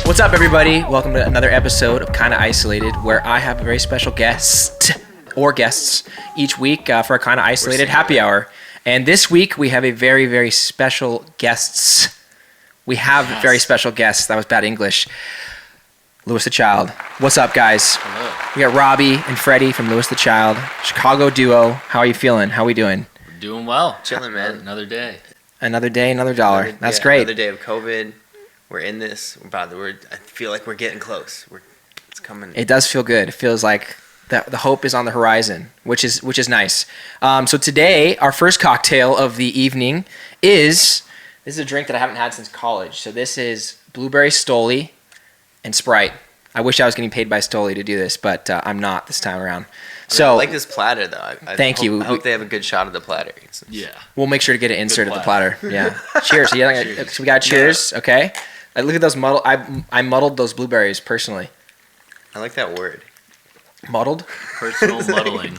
What's up, everybody? Welcome to another episode of Kinda Isolated, where I have a very special guest or guests each week for a Kinda Isolated happy hour. And this week we have a very, very special guests. Very special guests. That was bad English. Lewis the Child. What's up, guys? Hello. We got Robby and Freddy from Lewis the Child, Chicago duo. How are you feeling? How are we doing? We're doing well. Chilling, man. Another day. Another day, another dollar. That's great. Another day of COVID. We're in this. I feel like we're getting close. It's coming. It does feel good. It feels like the hope is on the horizon, which is nice. So today, our first cocktail of the evening is a drink that I haven't had since college. So this is blueberry Stoli and Sprite. I wish I was getting paid by Stoli to do this, but I'm not this time around. So I like this platter, though. Thank you. I hope they have a good shot of the platter. Yeah. We'll make sure to get an insert of the platter. Yeah. Cheers. Cheers. So we got cheers. Yeah. Okay. Look at those muddled. I muddled those blueberries personally. I like that word. Muddled. Personal muddling.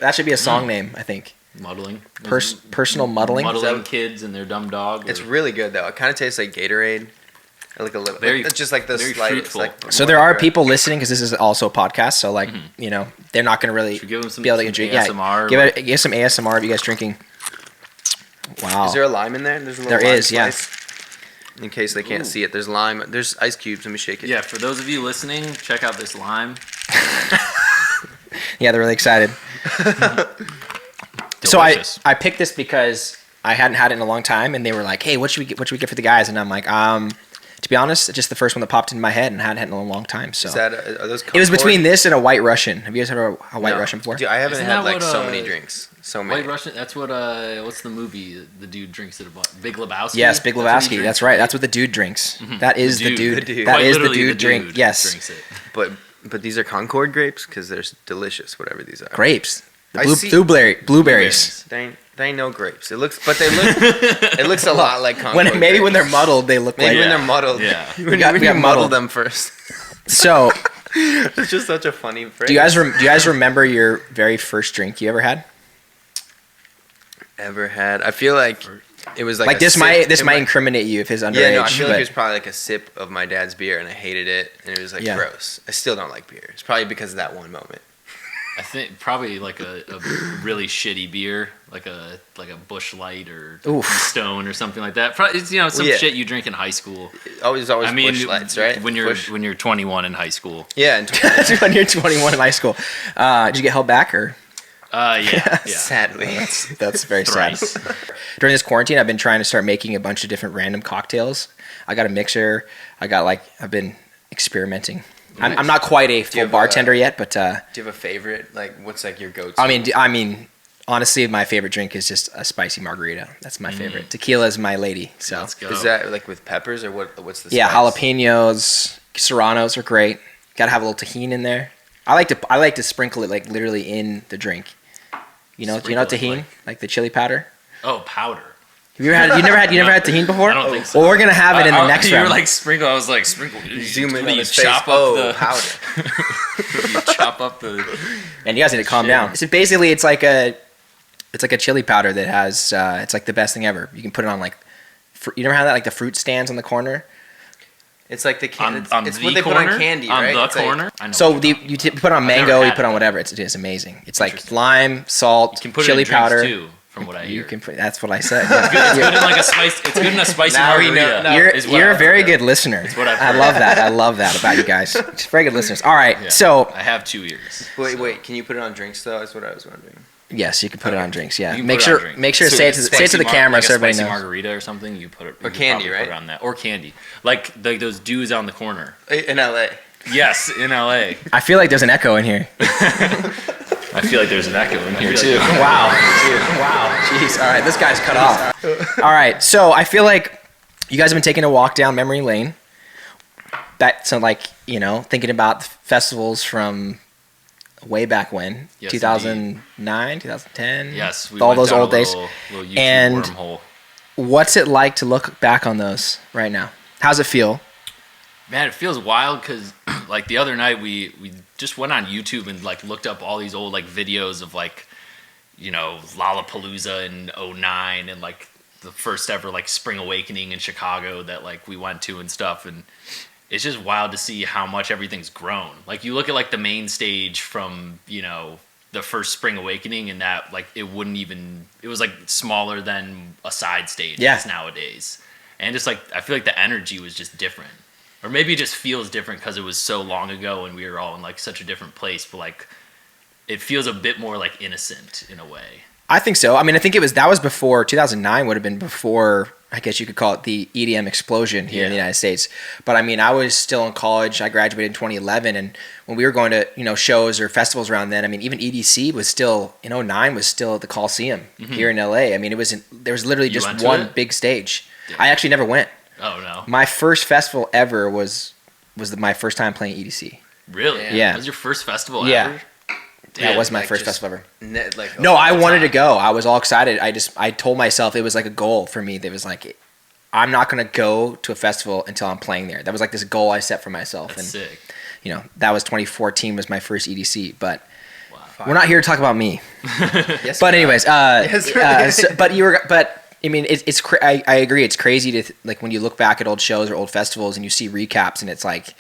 That should be a song name, I think. Muddling. Personal muddling. Muddling kids and their dumb dog. It's really good though. It kind of tastes like Gatorade. Like a little. It's just like the slight. So there are people listening because this is also a podcast. So they're not going to really give them some, be able to drink. ASMR. Yeah, give some ASMR of you guys drinking. Wow. Is there a lime in there? There's a little there lime is. slice. Yeah. In case they can't see it, there's lime. There's ice cubes. Let me shake it. Yeah, for those of you listening, check out this lime. Yeah, they're really excited. So I picked this because I hadn't had it in a long time, and they were like, "Hey, what should we get for the guys?" And I'm like, to be honest, it's just the first one that popped into my head, and I hadn't had it in a long time. So are those? It was between this and a White Russian. Have you guys had a White Russian before? Dude, I haven't Isn't had that so many drinks. So many. White Russian. That's what. What's the movie? The dude drinks it about. Big Lebowski. Yes, Big Lebowski. That's right. That's what the dude drinks. Mm-hmm. That is the dude. That is the dude drink. Yes. Drinks it. But these are Concord grapes because they're delicious. Whatever these are. Grapes. Blueberries. They ain't no grapes. It looks a lot like Concord. When they're muddled, they look like. When they're muddled. Yeah. we got muddled them first. So. It's just such a funny phrase. Do you guys remember your very first drink you ever had? I feel like it was like this might incriminate you if it's underage. Yeah, no, I feel like it was probably like a sip of my dad's beer, and I hated it, and it was like gross. I still don't like beer. It's probably because of that one moment. I think probably like a really shitty beer, like a Busch Light or Stone or something like that. Probably, it's, some shit you drink in high school. Always Busch Lights, right? When you're 21 in high school. Yeah, when you're 21 in high school. Did you get held back or? Yeah. Sadly, that's very sad. During this quarantine, I've been trying to start making a bunch of different random cocktails. I got a mixer. I've been experimenting. Nice. I'm not quite a full bartender yet, but do you have a favorite? Like, what's like your go-to? I mean, honestly, my favorite drink is just a spicy margarita. That's my favorite. Tequila is my lady. So let's go. Is that like with peppers or what? What's the spice? Yeah, jalapenos, serranos are great. Got to have a little tahini in there. I like to sprinkle it like literally in the drink. Do you know tahini? Like the chili powder? Oh, powder. You never had tahini before? I don't think so. Well, we're gonna have it in the next round. You were like sprinkle. I was like sprinkle. You zoom in on his chop face. up the powder. You chop up the. And you guys need to calm down. So basically, it's like a chili powder that has. It's like the best thing ever. You can put it on like. You never have that like the fruit stands on the corner. It's like the candy. It's what they put on candy, right? On the corner. So you put on mango. You put on whatever. It's amazing. It's like lime, salt, you can put chili it in powder. Too. From what I hear. That's what I said. It's good in like a spice. It's good in a spicy margarita. You're a very good listener. I love that. I love that about you guys. Just very good listeners. All right, so I have 2 ears. Wait. Can you put it on drinks though? That's what I was wondering. Yes, you can put it on drinks. Yeah, make sure to say it to the camera like so everybody knows. Margarita or something. You put it or candy, right? Put it on that or candy, like those dudes on the corner in LA. Yes, in LA. I feel like there's an echo in here. I feel like there's an echo in here too. Wow. Jeez. All right, this guy's cut off. All right, so I feel like you guys have been taking a walk down memory lane. Thinking about festivals from way back when, yes, 2009, 2010. Yes, we all went those down old days. Little YouTube and wormhole. What's it like to look back on those right now? How's it feel? Man, it feels wild because like the other night we just went on YouTube and like looked up all these old like videos of like Lollapalooza in '09 and like the first ever like Spring Awakening in Chicago that like we went to and stuff, and it's just wild to see how much everything's grown. Like you look at like the main stage from the first Spring Awakening, and that like it was like smaller than a side stage nowadays, and just like I feel like the energy was just different, or maybe it just feels different because it was so long ago and we were all in like such a different place, but like it feels a bit more like innocent in a way. I think so. I mean, I think that was before 2009 would have been before, I guess you could call it the EDM explosion here in the United States. But I mean, I was still in college. I graduated in 2011, and when we were going to shows or festivals around then, I mean, even EDC was still in '09 was still at the Coliseum here in LA. I mean, there was literally just one big stage. Yeah. I actually never went. Oh no! My first festival ever was my first time playing EDC. Really? Yeah. That was your first festival ever? Yeah. That was my first festival ever. No, I wanted to go. I was all excited. I told myself it was like a goal for me. That was like, I'm not going to go to a festival until I'm playing there. That was like this goal I set for myself. That's sick. That was 2014 was my first EDC. But we're not here to talk about me. Yes, but anyways, but I mean, I agree. It's crazy to like when you look back at old shows or old festivals and you see recaps, and it's like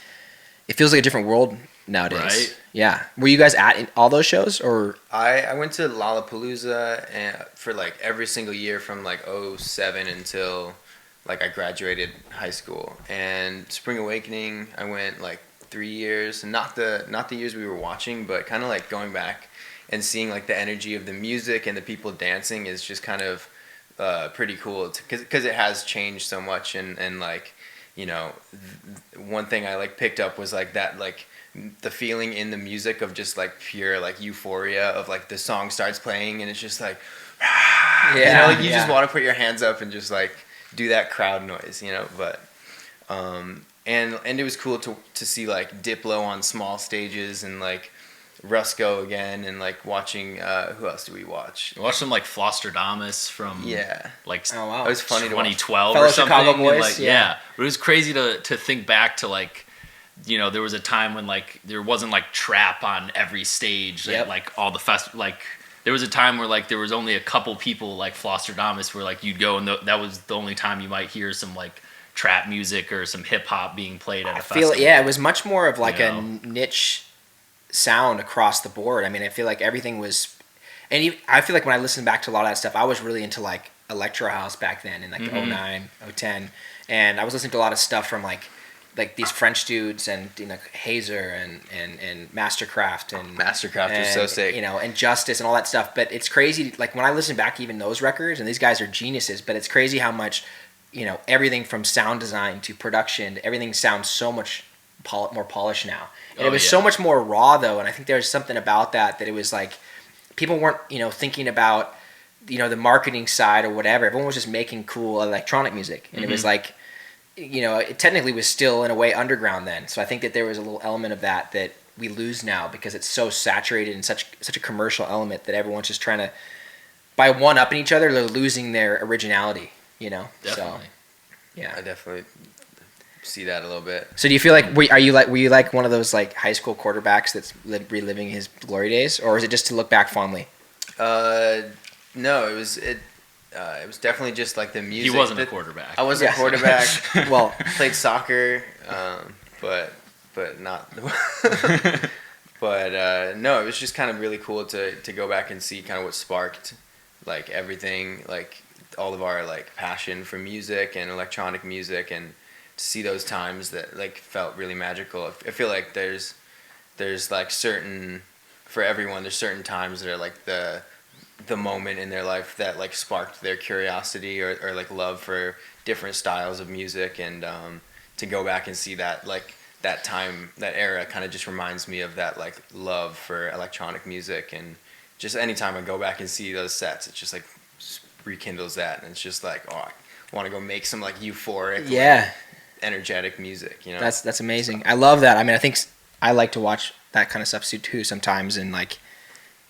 it feels like a different world nowadays. Right? Yeah. Were you guys at all those shows, or? I went to Lollapalooza for like every single year from like '07 until like I graduated high school. And Spring Awakening, I went like 3 years, and not the years we were watching, but kind of like going back and seeing like the energy of the music and the people dancing is just kind of pretty cool because it has changed so much. And like one thing I like picked up was like that like the feeling in the music of just like pure like euphoria of like the song starts playing and it's just like you just want to put your hands up and just like do that crowd noise, but and it was cool to see like Diplo on small stages and like Rusko again, and like watching who else do we watch? We watched some like Flostradamus from like it was funny 2012 Fellow or something. Chicago boys, like, but it was crazy to think back to like there was a time when like there wasn't like trap on every stage at like all the like there was a time where like there was only a couple people like Flostradamus where like you'd go and that was the only time you might hear some like trap music or some hip hop being played at a festival. It was much more of like a niche sound across the board. I mean, I feel like everything was, and even, I feel like when I listened back to a lot of that stuff, I was really into like electro house back then in like '09, '10, and I was listening to a lot of stuff from like these French dudes and Hazer and Mastercraft was so sick, and Justice and all that stuff. But it's crazy, like when I listen back to even those records, and these guys are geniuses, but it's crazy how much everything from sound design to production, everything sounds so much more polished now. And it was so much more raw though, and I think there's something about that it was like people weren't thinking about the marketing side or whatever. Everyone was just making cool electronic music, and it was like it technically was still in a way underground then. So I think that there was a little element of that we lose now because it's so saturated and such a commercial element that everyone's just trying to, by one-upping each other, they're losing their originality. Definitely. So I definitely see that a little bit. So do you feel like were you like one of those like high school quarterbacks that's reliving his glory days, or is it just to look back fondly? No, it was definitely just like the music. He wasn't a quarterback. I wasn't a quarterback. Well, played soccer, but not. But no, it was just kind of really cool to go back and see kind of what sparked like everything, like all of our like passion for music and electronic music, and to see those times that like felt really magical. I feel like there's like for everyone, there's certain times that are like the moment in their life that like sparked their curiosity or like love for different styles of music, and to go back and see that like that time, that era kind of just reminds me of that like love for electronic music. And just anytime I go back and see those sets, it just like rekindles that, and it's just like, oh, I want to go make some like euphoric like, energetic music, That's amazing. I love that. I mean, I think I like to watch that kind of stuff too sometimes, and like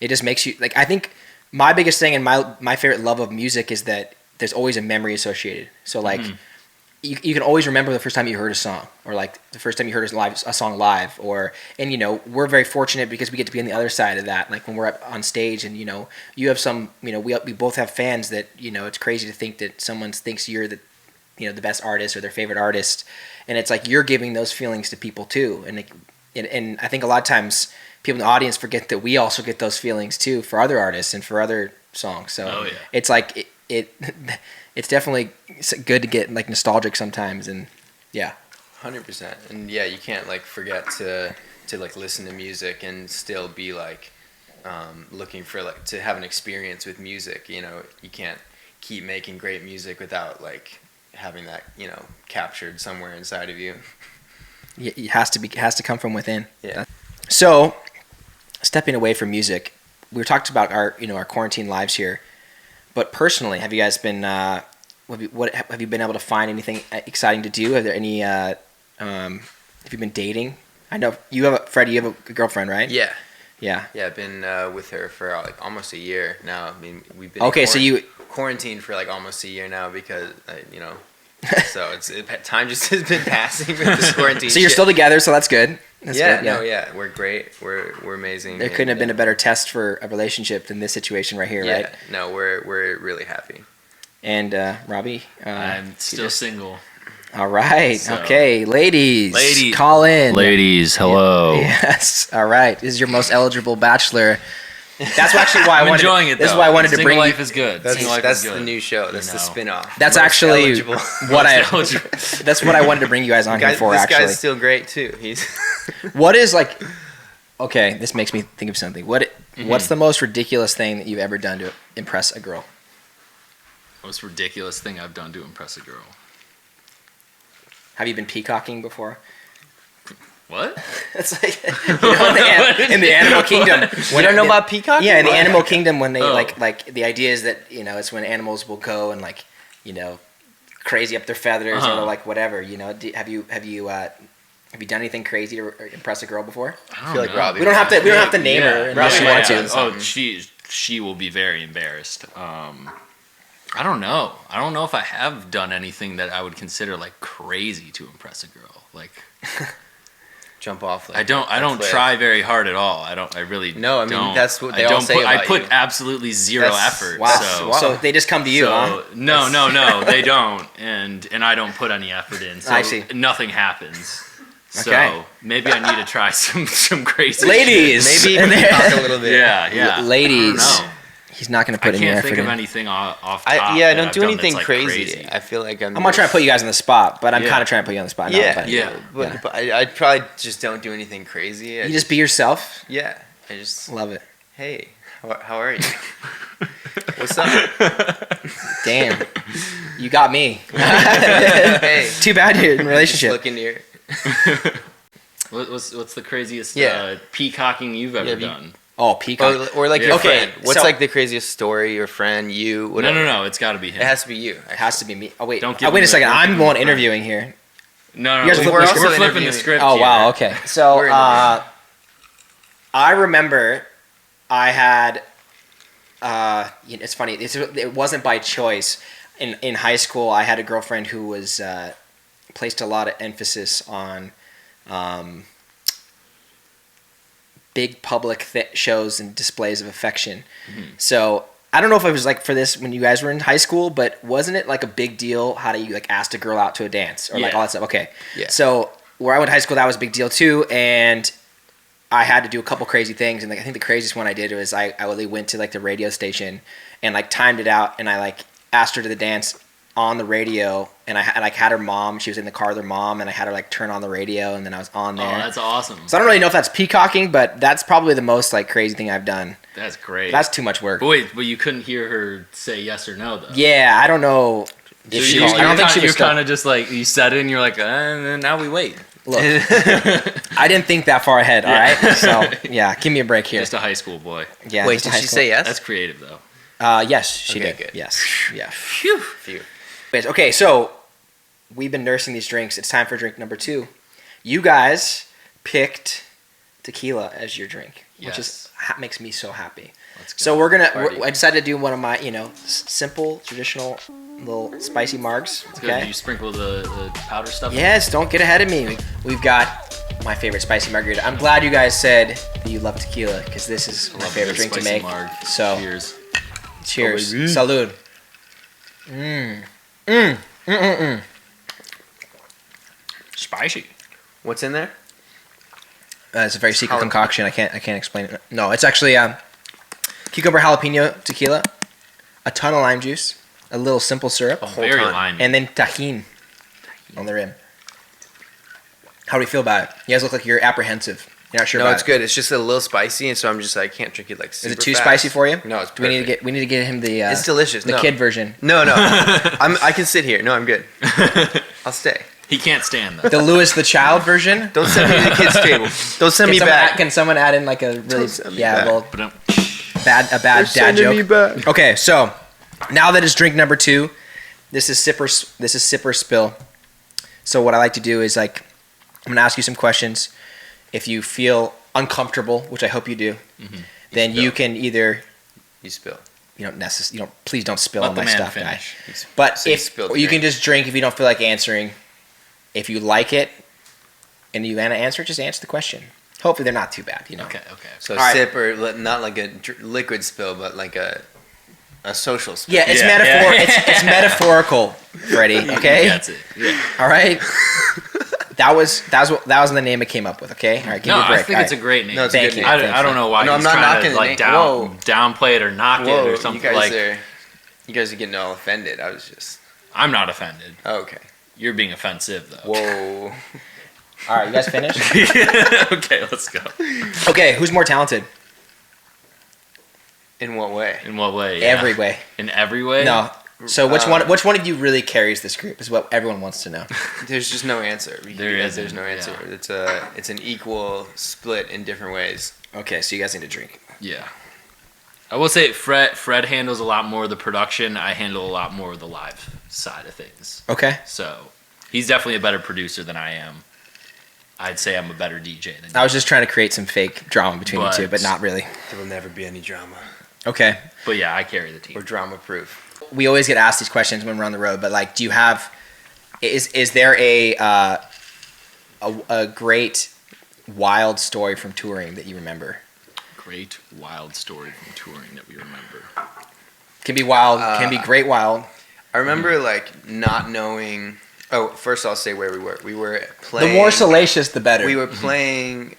it just makes you like, I think my biggest thing and my favorite love of music is that there's always a memory associated. So like you can always remember the first time you heard a song, or like the first time you heard a song live, and we're very fortunate because we get to be on the other side of that. Like when we're up on stage, and you have some, we both have fans that it's crazy to think that someone thinks you're the the best artist or their favorite artist, and it's like you're giving those feelings to people too, and I think a lot of times people in the audience forget that we also get those feelings too for other artists and for other songs. So it's like it's definitely good to get like nostalgic sometimes, and 100%. And you can't like forget to like listen to music and still be like looking for like to have an experience with music. You can't keep making great music without like having that captured somewhere inside of you. It has to come from within. Yeah. So stepping away from music, we talked about our quarantine lives here. But personally, have you guys been? Have you been able to find anything exciting to do? Are there any? Have you been dating? I know you have Freddy. You have a girlfriend, right? Yeah. Yeah. Yeah, I've been with her for like almost a year now. I mean, we've been okay. So you quarantined for like almost a year now because so time just has been passing with this quarantine. So you're still together, so that's good. That's good, we're great. We're amazing. There couldn't have been a better test for a relationship than this situation right here, right? No, we're really happy. And Robby, I'm still single. All right. So. Okay, ladies, call in. Ladies, hello. Yes. All right. This is your most eligible bachelor. That's actually why I'm enjoying it. This is why I wanted to bring. Single life is good. That's the new show. That's the spin-off. That's most actually eligible. That's what I wanted to bring you guys on here for. This actually, guy's still great too. He's. What is like? Okay, this makes me think of something. What's the most ridiculous thing that you've ever done to impress a girl? Most ridiculous thing I've done to impress a girl. Have you been peacocking before? What? It's like in the animal kingdom. You don't know about peacocking? Yeah, in the animal kingdom, when they like the idea is that it's when animals will go and like crazy up their feathers or like whatever. Have you done anything crazy to impress a girl before? I feel like Robby. We don't have to name her unless you want to. Oh, she will be very embarrassed. I don't know. I don't know if I have done anything that I would consider like crazy to impress a girl. Like jump off. Like, I don't try very hard at all. I really no. I mean don't. that's what they all say about I put you. absolutely zero effort. Wow. So they just come to you, huh? No, they don't, and I don't put any effort in. So I see. Nothing happens. So okay. Maybe I need to try some crazy ladies. Shit. Maybe even talk a little bit. Yeah. Ladies. He's not going to put any effort in. I can't think of anything off top. I don't do anything crazy. I feel like I'm not trying to put you guys on the spot, but I'm kind of trying to put you on the spot. But I probably just don't do anything crazy. You just be yourself? Yeah. I just love it. Hey, how are you? What's up? Damn. You got me. Hey. Too bad you're in a relationship. Just looking here. What's the craziest peacocking you've ever done? Oh, peacock. Or like your friend. What's so, like the craziest story, your friend, you, whatever? No. It's got to be him. It has to be you. It has to be me. Oh, wait. Wait a second. I'm the one interviewing here. No. We're flipping the script. Oh, here. wow. Okay. So, I remember I had, it's funny. It wasn't by choice. In high school, I had a girlfriend who was placed a lot of emphasis on big public shows and displays of affection. Mm-hmm. So I don't know if it was like for this when you guys were in high school, but wasn't it like a big deal? How do you like ask a girl out to a dance or like all that stuff? Okay. Yeah. So where I went to high school, that was a big deal too. And I had to do a couple crazy things. And like, I think the craziest one I did was I went to like the radio station and like timed it out. And I like asked her to the dance on the radio, and I like had her mom. She was in the car with her mom, and I had her like turn on the radio, and then I was on there. Oh, that's awesome. So I don't really know if that's peacocking, but that's probably the most like crazy thing I've done. That's great. That's too much work. But wait, you couldn't hear her say yes or no though. Yeah, I don't know. If she was, I don't think she was. You're kind of just like you said it, and you're like, and then now we wait. Look, I didn't think that far ahead. All right, so yeah, give me a break here. Just a high school boy. Yeah. Wait, did she say yes? That's creative though. Yes, she did. Good. Yes. Yeah. Phew. Okay, so we've been nursing these drinks. It's time for drink number 2. You guys picked tequila as your drink, which is makes me so happy. So I decided to do one of my, simple, traditional little spicy margs. Good. Okay. You sprinkle the powder stuff. Yes, don't get ahead of me. We've got my favorite spicy margarita. I'm glad you guys said that you love tequila because this is my favorite drink to make. Marg. So, cheers. cheers. Oh, baby. Salud. Spicy. What's in there? It's a very secret Jalapeno. concoction. I can't explain it. No, it's actually cucumber jalapeno tequila, a ton of lime juice, a little simple syrup, Very ton. limey. and then tahini on the rim. How do you feel about it? You guys look like you're apprehensive. You're not sure No, about it's it. good. It's just a little spicy, and so I'm just I can't drink it like super Is it too fast. spicy for you? No, it's perfect. Do we need to get him the It's delicious. the No. kid version. No, I can sit here. No, I'm good. I'll stay. He can't stand that. The Lewis the Child version. Don't send me to the kids' table. Don't send me back. Can someone add in like a really send me yeah back. well But bad They're dad sending me joke? back. Okay, so now that it's drink number 2, this is sipper spill. So what I like to do is like I'm gonna ask you some questions. If you feel uncomfortable, which I hope you do, then you can either You spill. please don't spill let on the my man stuff, finish. guy. But So you if spilled or you can drink. just drink if you don't feel like answering. If you like it and you want to answer, just answer the question. Hopefully they're not too bad, you know. Okay. So All right. sip or not like a liquid spill, but like a social spill. Yeah, it's Yeah. metaphor. Yeah. It's metaphorical, Freddy. Okay. That's it. Yeah. All right. That was the name it came up with. Okay. All right. Give No, me a break. I think All it's a right. great name. No, it's a Thank good you. name. I don't know why No, I'm he's not trying knocking to the like name. Whoa. downplay it or knock Whoa, it or something. you guys are getting all offended. I was just I'm not offended. okay. You're being offensive though. Whoa. All right. You guys finished? Okay, let's go. Okay. Who's more talented? In what way? In what way? Yeah. Every way. In every way? No. So which one of you really carries this group is what everyone wants to know. There's just no answer. There There's isn't, no answer. yeah. It's an equal split in different ways. Okay. So you guys need to drink. Yeah. I will say Fred handles a lot more of the production. I handle a lot more of the live side of things. Okay. So he's definitely a better producer than I am. I'd say I'm a better DJ than I was just trying to create some fake drama between you But- two, but not really. There will never be any drama. Okay. But yeah, I carry the team. We're drama proof. We always get asked these questions when we're on the road, but like, do you have? Is there a great wild story from touring that you remember? Great wild story from touring that we remember. Can be wild. Can be great wild. I remember like not knowing. Oh, first I'll say where we were. We were playing. The more salacious, the better. We were playing.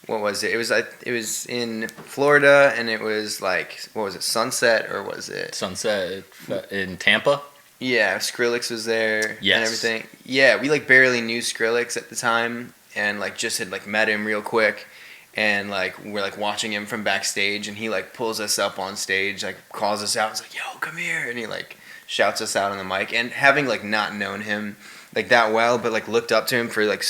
What was it? It was in Florida, and it was like what was it? Sunset or was it? Sunset in Tampa. Yeah, Skrillex was there Yes. and everything. Yeah, we like barely knew Skrillex at the time, and like just had like met him real quick, and like we're like watching him from backstage, and he like pulls us up on stage, like calls us out, he's like, "Yo, come here," and he like shouts us out on the mic, and having like not known him like that well, but like looked up to him for like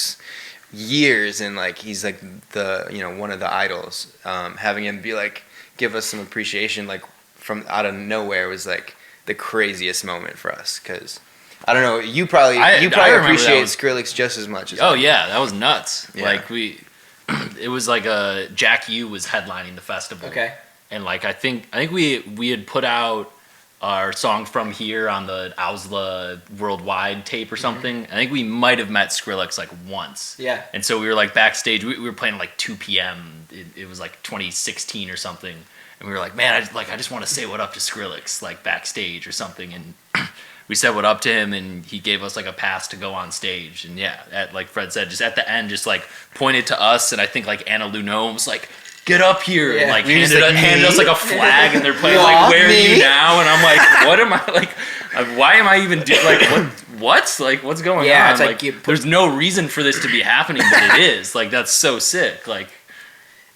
years, and like he's like the one of the idols. Having him be like give us some appreciation like from out of nowhere was like the craziest moment for us because I don't know, you probably I remember that appreciate was- Skrillex just as much as Oh I do. yeah, that was nuts. Yeah. Like it was like Jack U was headlining the festival. Okay. And like I think we had put out our song From Here on the Ausla Worldwide tape or something. I think we might have met Skrillex like once. Yeah. And so we were like backstage. We were playing at like 2 p.m. It was like 2016 or something. And we were like, man, I just want to say what up to Skrillex like backstage or something. And we said what up to him, and he gave us like a pass to go on stage. And yeah, like Fred said, just at the end, just like pointed to us. And I think like Anna Luneau was like, get up here, Yeah. and like We just handed like, us like a flag, and they're playing Aw, like "Where Are me? You Now?" And I'm like, what am I like? Why am I even doing like what? Like what's going Yeah, on? it's like you put- there's no reason for this to be happening, but it is. Like that's so sick. Like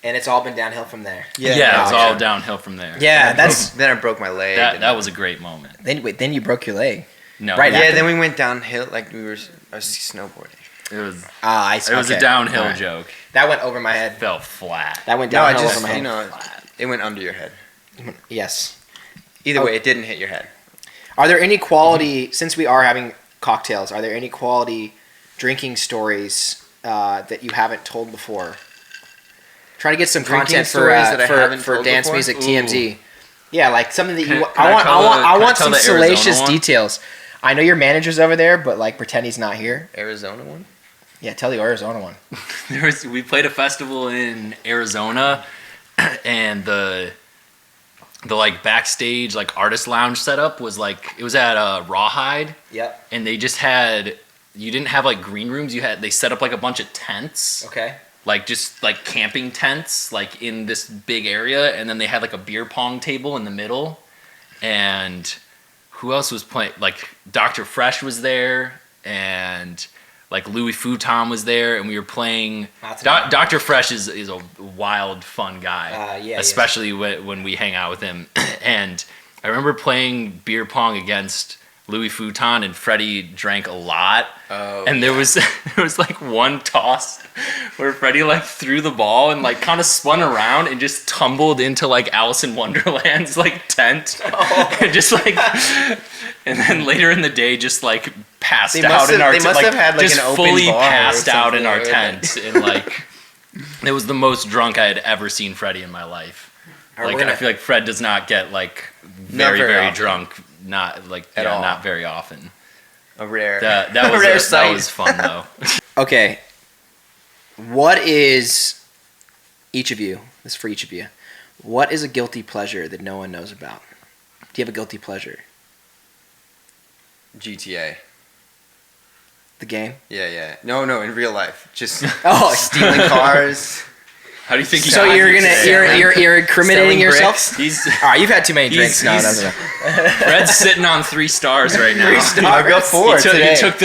And it's all been downhill from there. yeah, it's no, all yeah. downhill from there. Yeah, that's then I broke my leg. that was a great moment. then you broke your leg. No, Right, yeah. after- Then we went downhill like I was snowboarding. it was Ah, it was a downhill joke. That went over my head. Fell flat. That went No, I downhill just over my head. it went under your head. Yes. Either Oh. way, it didn't hit your head. Are there any quality, since we are having cocktails, are there any quality drinking stories that you haven't told before? Try to get some Drinking content for stories that I haven't for told Dance before? Music Ooh. TMZ. Yeah, like something that you. Can I want tell some the Arizona salacious one? details. I know your manager's over there, but like pretend he's not here. Arizona one. Yeah, tell the Arizona one. We played a festival in Arizona, and the like backstage like artist lounge setup was like it was at Rawhide. Yep. And they just had you didn't have like green rooms. They set up like a bunch of tents. Okay. Like just like camping tents like in this big area, and then they had like a beer pong table in the middle. And who else was playing? Like Dr. Fresh was there, and like Louis Vuitton was there, and we were playing. Dr. Fresh is a wild, fun guy. Yeah, especially when we hang out with him. And I remember playing beer pong against Louis Vuitton, and Freddy drank a lot. Oh, and there was like one toss where Freddy like threw the ball and like kind of spun around and just tumbled into like Alice in Wonderland's like tent. And just like, and then later in the day just like passed out in our tent. They must have had like just an open fully bar passed or out in our something. tent. And like, it was the most drunk I had ever seen Freddy in my life. Like I feel like Fred does not get like very often. drunk. Not like At all. not very often. A rare. That a was rare that sight. was fun though. Okay. What is each of you? This is for each of you. What is a guilty pleasure that no one knows about? Do you have a guilty pleasure? GTA. The game? Yeah. No, in real life. Just Oh, stealing cars. How do you think? so you're incriminating Selling yourself? bricks. He's All right, you've had too many drinks. No, he's- no. Fred's sitting on 3 stars right now. 3 stars. I've got 4 He today. took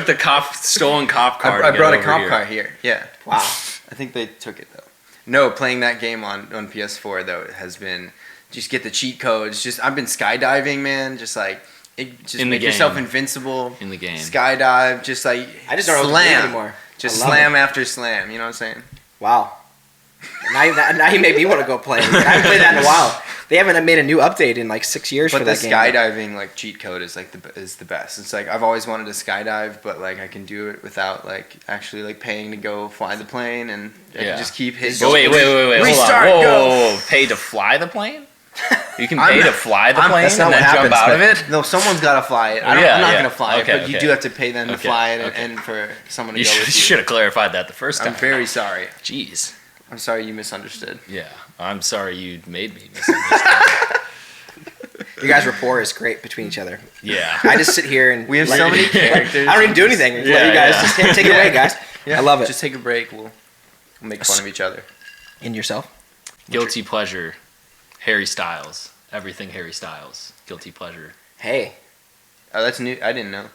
the stolen cop car. I to brought get a cop over car here. here. Yeah. Wow. I think they took it though. No, playing that game on PS4 though has been just get the cheat codes. Just I've been skydiving, man. Just like just In the make game. yourself invincible. In the game. Skydive, just like I just don't know what to do anymore. Just I love slam after slam. You know what I'm saying? Wow. Now you made me want to go play. I haven't played that in a while. They haven't made a new update in like 6 years But for the that game. skydiving like cheat code is like the best. It's like I've always wanted to skydive, but like I can do it without like actually like paying to go fly the plane, and I can just keep hitting. But wait. Restart, Hold on. go. Whoa. Pay to fly the plane? You can pay to fly the plane That's not and what then jump happens, out of but- it? No, someone's got to fly it. I'm not going to fly it, but you do have to pay them to fly it and for someone to You go with you. should have clarified that the first time. I'm very sorry. Jeez. I'm sorry you misunderstood. Yeah. I'm sorry you made me misunderstand. Your guys' rapport is great between each other. Yeah. I just sit here and We have let so you- many characters. I don't even do anything. Let you Yeah, guys yeah. just take it away, guys. Yeah, I love it. Just take a break. We'll make fun of each other. In yourself. Guilty pleasure. Harry Styles. Everything Harry Styles. Guilty pleasure. Hey. Oh, that's new. I didn't know.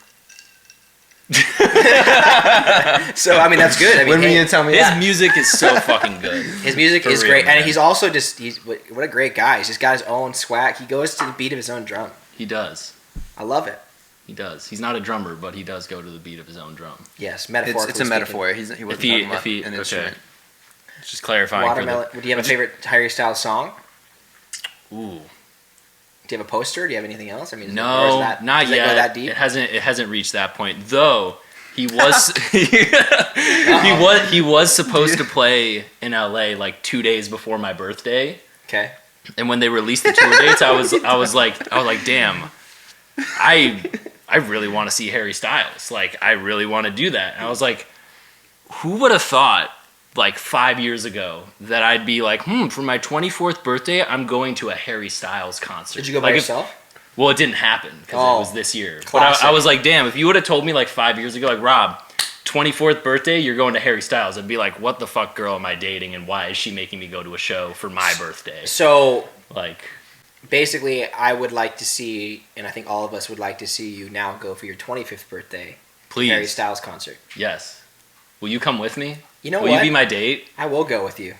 So I mean that's good. I mean, When were you hey, going to tell me His that? music is so fucking good. his music For is real, great, man. and he's also what a great guy. He's just got his own swag. He goes to the beat of his own drum. He does. I love it. He does. He's not a drummer, but he does go to the beat of his own drum. Yes, metaphorically. It's a metaphor. He wasn't talking about an instrument. Just clarifying. Watermelon. Do you have a favorite Harry Styles song? Ooh. Do you have a poster? Do you have anything else? I mean, No, not does it yet. go that deep? It hasn't reached that point. Though he was he was supposed to play in LA like 2 days before my birthday. Okay. And when they released the tour dates, I was like, damn, I really want to see Harry Styles. Like, I really want to do that. And I was like, who would have thought, like 5 years ago, that I'd be like, for my 24th birthday, I'm going to a Harry Styles concert. Did you go by like yourself? Well, it didn't happen because it was this year. Classic. But I was like, damn, if you would have told me like 5 years ago, like, Rob, 24th birthday, you're going to Harry Styles, I'd be like, what the fuck girl am I dating, and why is she making me go to a show for my birthday? So Like, basically, I would like to see, and I think all of us would like to see you now go for your 25th birthday please. Harry Styles concert. Yes. Will you come with me? You know Will what? you be my date? I will go with you.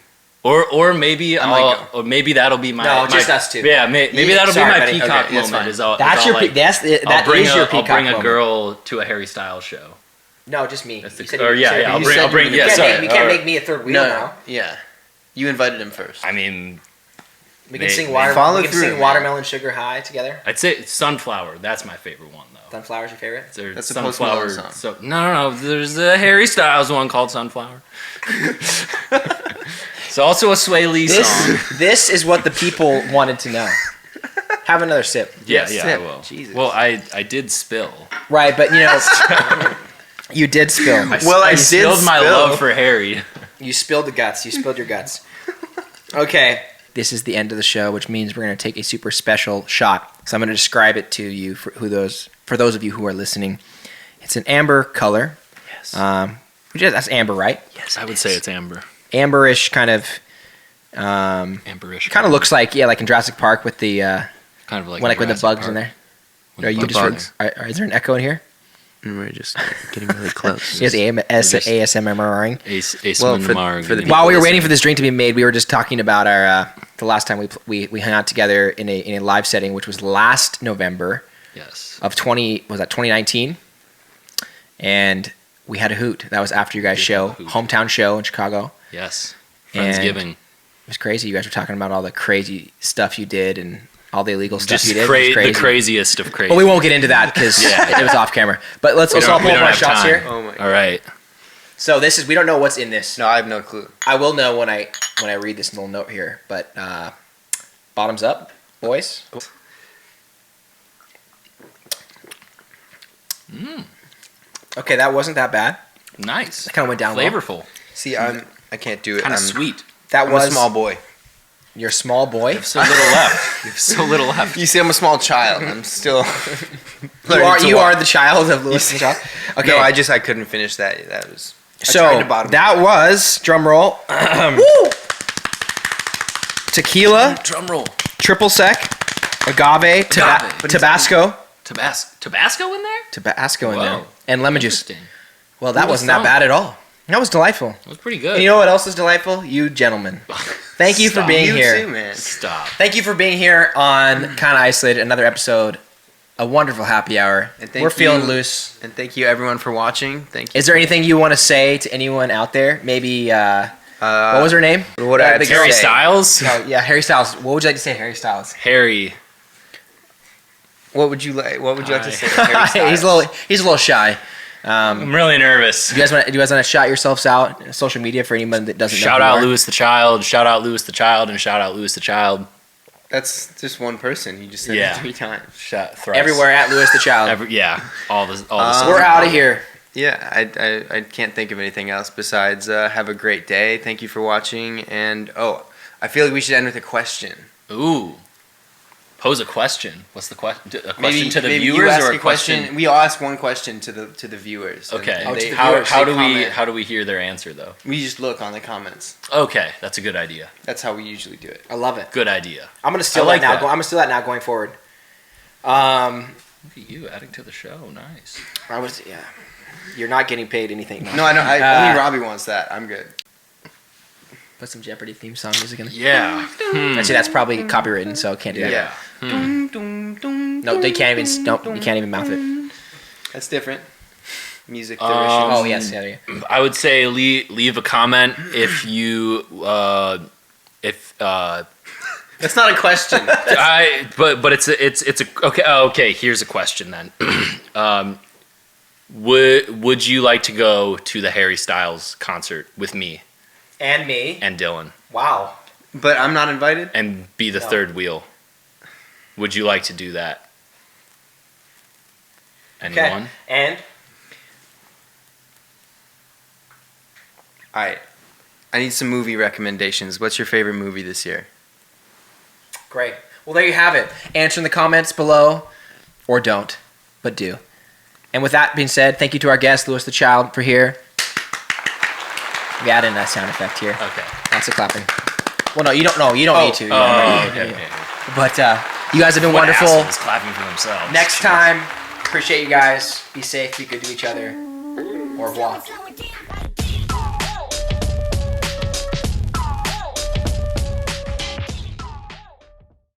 Or maybe might or maybe that'll be my No, just my- us two. Yeah, maybe Yeah, that'll sorry, be my buddy. peacock Okay, that's moment. fine. Is I'll, That's is your I'll, like, that I'll is your peacock I'll bring a moment. girl to a Harry Styles show. No, just me. That's You the- said or you yeah, said- yeah, you I'll said bring. you Yeah, can't sorry. make- You can't make me a third wheel now. Yeah. You invited him first. I mean, We can May- sing may- water. follow We can through, sing man. Watermelon Sugar High together. I'd say Sunflower. That's my favorite one though. Sunflower's your favorite? That's a Post Sunflower. Malone song. So no. There's a Harry Styles one called Sunflower. It's also a Sway Lee song. This is what the people wanted to know. Have another sip. Yeah, Yes, I sip. will. Jesus. Well, I did spill. Right, but you did spill. I spilled my love for Harry. You spilled the guts. You spilled your guts. Okay. This is the end of the show, which means we're going to take a super special shot. So I'm going to describe it to you for those of you who are listening. It's an amber color. Yes. That's amber, right? Yes, I would say it's amber. Amberish kind of. Amberish. Kind of looks like in Jurassic Park with the kind of like with the bugs in there. Bugs. Is there an echo in here? We're just getting really close. Yes, ASMRing. While we were waiting for this drink to be made, we were just talking about our the last time we hung out together in a live setting, which was last November. Yes. Of 2019, and we had a hoot. That was after you guys' show, hometown show in Chicago. Yes. And Friendsgiving. it was crazy. You guys were talking about all the crazy stuff you did and all the illegal stuff Just you did. the craziest of crazy. But we won't get into that because it was off camera. But let's also pull up our shots here. Oh my God. All right. So we don't know what's in this. No, I have no clue. I will know when I read this little note here. But bottoms up, boys. Okay, that wasn't that bad. Nice. That kind of went down well. Flavorful. See, I can't do it. Kind of sweet. That I'm was a small boy. You're a small boy. You have so little left. You have so little left. You see, I'm a small child. I'm still. You are the child of Lewis and Child. Okay. No, I couldn't finish that. That was. That was drum roll. Woo! Tequila, Drum roll. triple sec, agave, Tabasco. Tabasco in there? Tabasco in Whoa. there, and lemon juice. Interesting. Well, that Who wasn't would've that bad at all. That was delightful. That was pretty good. And you know what else is delightful? You gentlemen. Thank you for Stop. being You here. too, man. Stop. Thank you for being here on Kinda Isolated, another episode, a wonderful happy hour. And thank We're feeling you- loose. And thank you, everyone, for watching. Thank you. Is there anything you want to say to anyone out there? Maybe, what was her name? What I had The to girl- Harry say. Styles? Oh, yeah, Harry Styles. What would you like to say, Harry Styles? Harry. What would you like? What would you like to Hi. say? To Harry Styles? he's a little shy. I'm really nervous. Do you guys want to shout yourselves out on social media for anyone that doesn't know? Shout who out you are? Lewis the Child. Shout out Lewis the Child. And shout out Lewis the Child. That's just one person. You just said Yeah. it 3 times. Shout thrice. Everywhere at Lewis the Child. All the We're out of here. Yeah, I can't think of anything else besides have a great day. Thank you for watching. And I feel like we should end with a question. Ooh. Pose a question. What's the question? A question Maybe to the maybe you viewers ask or a question? We all ask one question to the viewers. Okay. And they- How do we hear their answer though? We just look on the comments. Okay, that's a good idea. That's how we usually do it. I love it. Good idea. I'm gonna steal I like that now. that. I'm gonna steal that now going forward. Look at you adding to the show. Nice. You're not getting paid anything. No, I know. Only Robby wants that. I'm good. Put some Jeopardy theme song music in. Yeah. Actually, that's probably copywritten, so can't do that. Yeah. No, they can't even. Nope, you can't even mouth it. That's different. Music. Oh yes, yeah. I would say leave a comment if you That's not a question. but it's a okay. Here's a question then. Would you like to go to the Harry Styles concert with me And me. and Dylan Wow. But I'm not invited. and be the No. third wheel? Would you like to do that? Anyone? Okay. And All right. I need some movie recommendations. What's your favorite movie this year? great. Well, there you have it. Answer in the comments below, or don't, but do. And with that being said, thank you to our guest, Lewis the Child, for here. We add in that sound effect here. Okay. Lots of clapping. Well, no, you don't. No, you don't need to. You don't need to. Okay. But you guys have been What wonderful. assholes clapping for themselves. Next time, appreciate you guys. Be safe. Be good to each other. Au revoir.